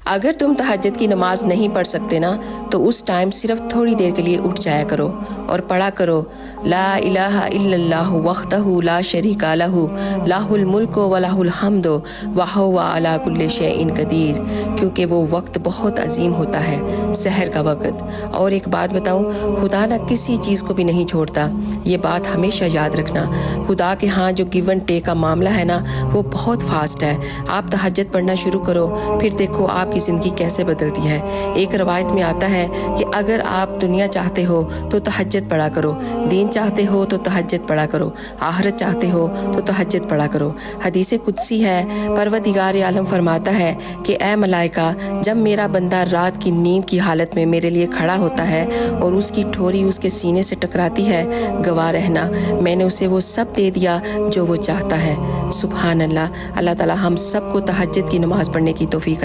अगर तुम तहज्जुद की नमाज नहीं पढ़ सकते ना, तो उस टाइम सिर्फ थोड़ी देर के लिए उठ जाया करो और पढ़ा करो ला इलाहा इल्लल्लाहु वहदहु ला शरीका लहु लाहुल मुल्कु व लाहुल हम्दु व हुवा अला कुल्लि शैइन कदीर, क्योंकि वो वक्त बहुत अजीम होता है, सहर का वक्त। और एक बात बताऊं, खुदा ना किसी चीज़ को भी नहीं छोड़ता, ये बात हमेशा याद रखना। खुदा के यहाँ जो गिव एंड टेक का मामला है ना, वो बहुत फास्ट है। आप तहज्जुद पढ़ना शुरू करो, फिर देखो आपकी ज़िंदगी कैसे बदलती है। एक रवायत में आता है कि अगर आप दुनिया चाहते हो तो तहज्जुद पढ़ा करो, दीन चाहते हो तो तहज्जुद पढ़ा करो, आखिरत चाहते हो तो तहज्जुद पढ़ा करो। हदीस कुदसी है, परवरदिगार आलम फरमाता है कि ए मलाइका, जब मेरा बंदा रात की नींद की हालत में मेरे लिए खड़ा होता है और उसकी ठोरी उसके सीने से टकराती है, गवाह रहना मैंने उसे वो सब दे दिया जो वो चाहता है। सुभान अल्लाह। अल्लाह ताला हम सबको तहज्जुद की नमाज़ पढ़ने की तौफीक अता